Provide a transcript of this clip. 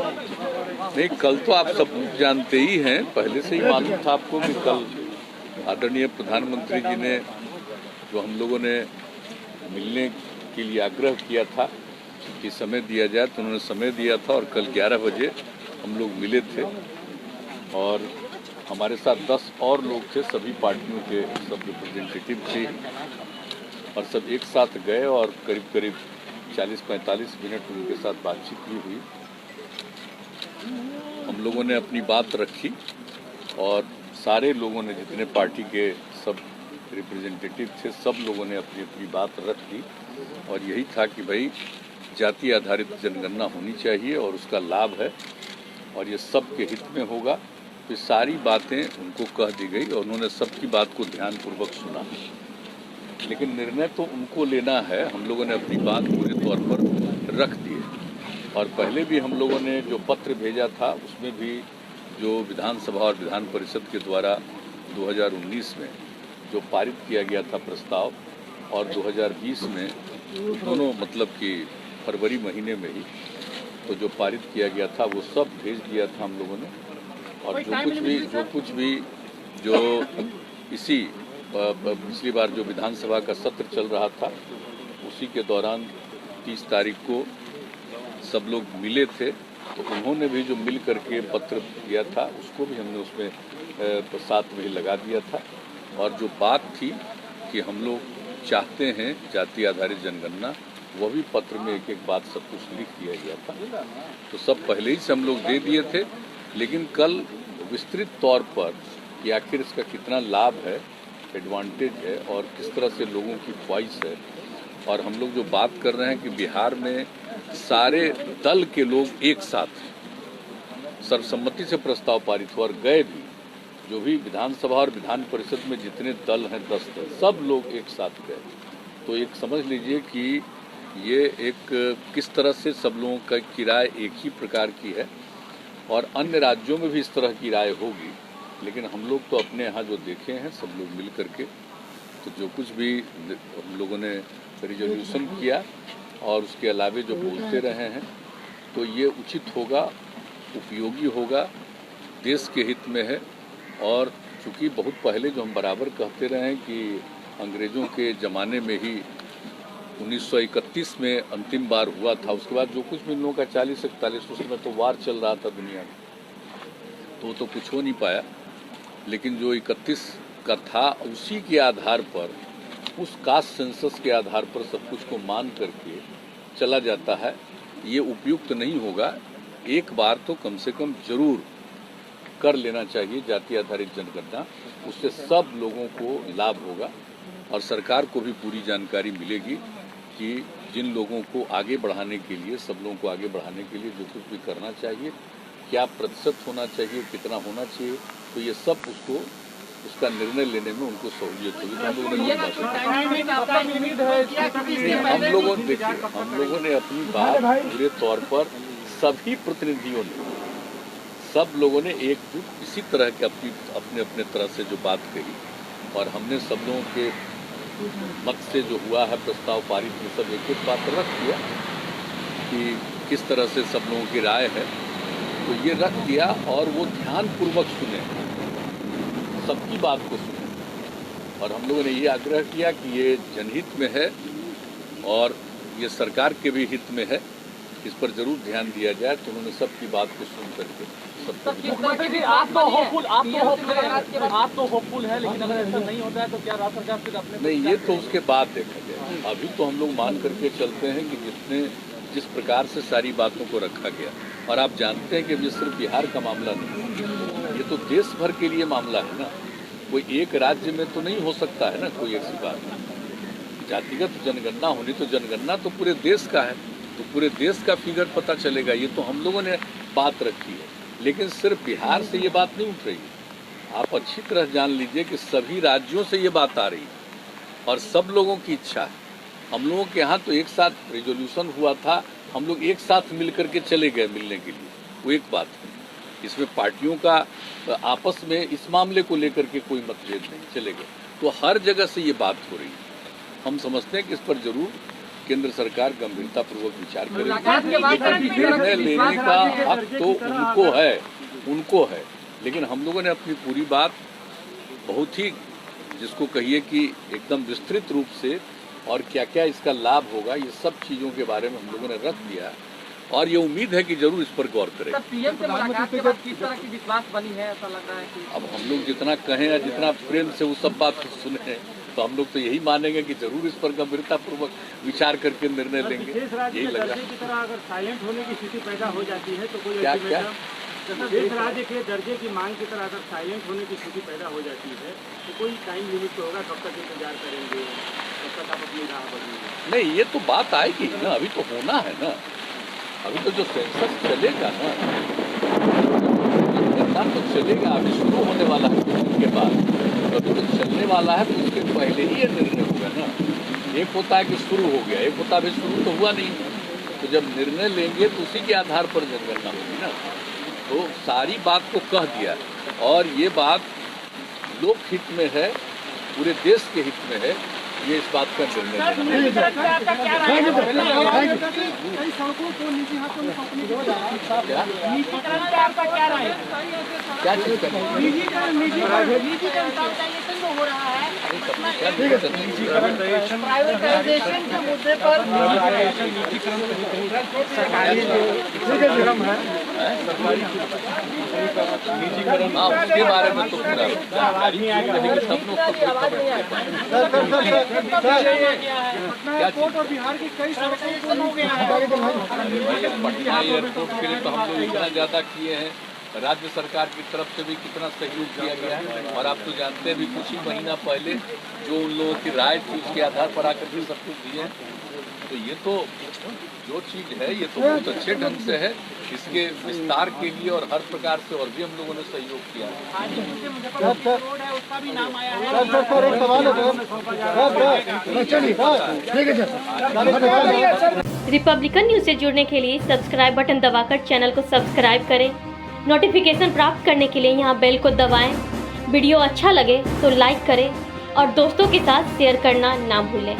नहीं, कल तो आप सब जानते ही हैं, पहले से ही मालूम था आपको कि कल आदरणीय प्रधानमंत्री जी ने जो हम लोगों ने मिलने के लिए आग्रह किया था कि समय दिया जाए, तो उन्होंने समय दिया था और कल 11 बजे हम लोग मिले थे और हमारे साथ 10 और लोग थे, सभी पार्टियों के सब रिप्रेजेंटेटिव थे और सब एक साथ गए और करीब करीब 40-45 मिनट उनके साथ बातचीत भी हुई। हम लोगों ने अपनी बात रखी और सारे लोगों ने, जितने पार्टी के सब रिप्रेजेंटेटिव थे, सब लोगों ने अपनी अपनी बात रख दी और यही था कि भाई जाति आधारित जनगणना होनी चाहिए और उसका लाभ है और ये सबके हित में होगा। तो सारी बातें उनको कह दी गई और उन्होंने सबकी बात को ध्यानपूर्वक सुना, लेकिन निर्णय तो उनको लेना है। हम लोगों ने अपनी बात पूरे तौर पर रख दी है और पहले भी हम लोगों ने जो पत्र भेजा था उसमें भी जो विधानसभा और विधान परिषद के द्वारा 2019 में जो पारित किया गया था प्रस्ताव और 2020 में दोनों, मतलब कि फरवरी महीने में ही तो जो पारित किया गया था वो सब भेज दिया था हम लोगों ने। और जो कुछ भी जो इसी पिछली बार जो विधानसभा का सत्र चल रहा था उसी के दौरान 30 तारीख को सब लोग मिले थे, तो उन्होंने भी जो मिल करके पत्र दिया था उसको भी हमने उसमें साथ में ही लगा दिया था। और जो बात थी कि हम लोग चाहते हैं जाति आधारित जनगणना, वह भी पत्र में एक एक बात सब कुछ लिख दिया गया था, तो सब पहले ही से हम लोग दे दिए थे। लेकिन कल विस्तृत तौर पर कि आखिर इसका कितना लाभ है, एडवांटेज है और किस तरह से लोगों की ख्वाहिश है, और हम लोग जो बात कर रहे हैं कि बिहार में सारे दल के लोग एक साथ सर्वसम्मति से प्रस्ताव पारित हुआ और गए भी, जो भी विधानसभा और विधान परिषद में जितने दल हैं 10 दल, सब लोग एक साथ गए। तो एक समझ लीजिए कि ये एक किस तरह से सब लोगों की राय एक ही प्रकार की है और अन्य राज्यों में भी इस तरह की राय होगी। लेकिन हम लोग तो अपने यहाँ जो देखे हैं सब लोग मिल करके, तो जो कुछ भी हम लोगों ने रिजोल्यूशन किया और उसके अलावे जो बोलते रहे हैं, तो ये उचित होगा, उपयोगी होगा, देश के हित में है। और चूँकि बहुत पहले जो हम बराबर कहते रहे हैं कि अंग्रेज़ों के ज़माने में ही 1931 में अंतिम बार हुआ था, उसके बाद जो कुछ भी इन लोगों का 40-41 उसमें तो वार चल रहा था दुनिया में, तो कुछ हो नहीं पाया। लेकिन जो 31 का था उसी के आधार पर, उस कास्ट सेंसस के आधार पर सब कुछ को मान करके चला जाता है, ये उपयुक्त नहीं होगा। एक बार तो कम से कम जरूर कर लेना चाहिए जाति आधारित जनगणना, उससे सब लोगों को लाभ होगा और सरकार को भी पूरी जानकारी मिलेगी कि जिन लोगों को आगे बढ़ाने के लिए, सब लोगों को आगे बढ़ाने के लिए जो कुछ भी करना चाहिए, क्या प्रतिशत होना चाहिए, कितना होना चाहिए, तो ये सब उसका निर्णय लेने में उनको सहूलियत होगी। तो हम लोगों ने अपनी बात पूरे तौर पर सभी प्रतिनिधियों ने, सब लोगों ने एकजुट इसी तरह के अपने अपने तरह से जो बात कही और हमने सब लोगों के मत से जो हुआ है प्रस्ताव पारित में सब एक एक बात रख दिया कि किस तरह से सब लोगों की राय है, तो ये रख दिया और वो ध्यानपूर्वक सुने, सबकी बात को सुने। और हम लोगों ने ये आग्रह किया कि ये जनहित में है और ये सरकार के भी हित में है, इस पर जरूर ध्यान दिया जाए। तो उन्होंने सबकी बात को सुन करके आप तो होपफुल है, लेकिन अगर ऐसा नहीं होता है तो क्या राज्य सरकार फिर अपने नहीं, ये तो उसके बाद देखा जाए। अभी तो हम लोग मान करके चलते हैं कि जिस प्रकार से सारी बातों को रखा गया, और आप जानते हैं कि ये सिर्फ बिहार का मामला नहीं, ये तो देश भर के लिए मामला है ना। कोई एक राज्य में तो नहीं हो सकता है ना कोई ऐसी बात। जातिगत जनगणना होनी तो जनगणना तो पूरे देश का है, तो पूरे देश का फिगर पता चलेगा। ये तो हम लोगों ने बात रखी है, लेकिन सिर्फ बिहार से ये बात नहीं उठ रही है। आप अच्छी तरह जान लीजिए कि सभी राज्यों से ये बात आ रही है और सब लोगों की इच्छा है। हम लोगों के यहाँ तो एक साथ रिजोल्यूशन हुआ था, हम लोग एक साथ मिल करके चले गए मिलने के लिए, वो एक बात है। इसमें पार्टियों का आपस में इस मामले को लेकर के कोई मतभेद नहीं, चले गए। तो हर जगह से ये बात हो रही है। हम समझते हैं कि इस पर जरूर केंद्र सरकार गंभीरतापूर्वक विचार मुलाकात के बाद करेगी। निर्णय लेने का हक तो उनको है, लेकिन हम लोगों ने अपनी पूरी बात बहुत ही, जिसको कहिए कि एकदम विस्तृत रूप से, और क्या क्या इसका लाभ होगा, ये सब चीज़ों के बारे में हम लोगों ने रख दिया और ये उम्मीद है कि जरूर इस पर गौर करें। पीएम से मुलाकात के बाद किस तरह की विश्वास बनी है, ऐसा लग रहा है कि अब हम लोग जितना कहें या जितना प्रेम से वो सब बात सुने, तो हम लोग तो यही मानेंगे कि जरूर इस पर गंभीरतापूर्वक विचार करके निर्णय लेंगे। यही लग रहा है। की तरह अगर साइलेंट होने की स्थिति पैदा हो जाती है तो कोई क्या विशेष राज्य के दर्जे की मांग की तरह अगर साइलेंट होने की स्थिति पैदा हो जाती है तो कोई टाइम लिमिट तो होगा, कब तक इंतजार करेंगे, कब तक आप अपनी राह बढ़ेंगे? नहीं, ये तो बात आएगी ना, अभी तो होना है ना, अभी तो जो सेंसस चलेगा ना, जनगणना तो चलेगा, अभी शुरू होने वाला है कुछ दिन के बाद, तो अभी तो चलने वाला है, तो उसके पहले ही ये निर्णय होगा ना। एक होता है कि शुरू हो गया, एक होता है शुरू तो हुआ नहीं, तो जब निर्णय लेंगे तो उसी के आधार पर जनगणना होगी ना। तो सारी बात को कह दिया, और ये बात लोक हित में है, पूरे देश के हित में है, ये इस बात का निर्णय लेना। कई सड़कों को निजी हाथों में सौंपने की क्या चीज का प्राइवेटाइजेशन के मुद्दे पर हाँ, उसके बारे में तो पूरा जानकारी रहेगी, सब लोग तो कोई खबर नहीं पाएंगे। क्या चीज? और बिहार की कई सड़कों को हो गया है। पटना एयरपोर्ट के लिए तो हम लोग इतना ज़्यादा किए हैं, राज्य सरकार की तरफ से भी कितना सहयोग किया गया है, और आप तो जानते हैं भी कुछ ही महीना पहले जो उन लोगों की राय थी उसके आधार पर आकर भी सब कुछ दिए हैं। तो ये तो जो चीज़ है ये तो बहुत अच्छे ढंग से है, इसके विस्तार के लिए और हर प्रकार से और भी हम लोगों ने सहयोग किया है। रोड है उसका भी नाम आया है। रिपब्लिकन न्यूज से जुड़ने के लिए सब्सक्राइब बटन दबाकर चैनल को सब्सक्राइब करें। नोटिफिकेशन प्राप्त करने के लिए यहाँ बेल को दबाएं। वीडियो अच्छा लगे तो लाइक करें और दोस्तों के साथ शेयर करना ना भूलें।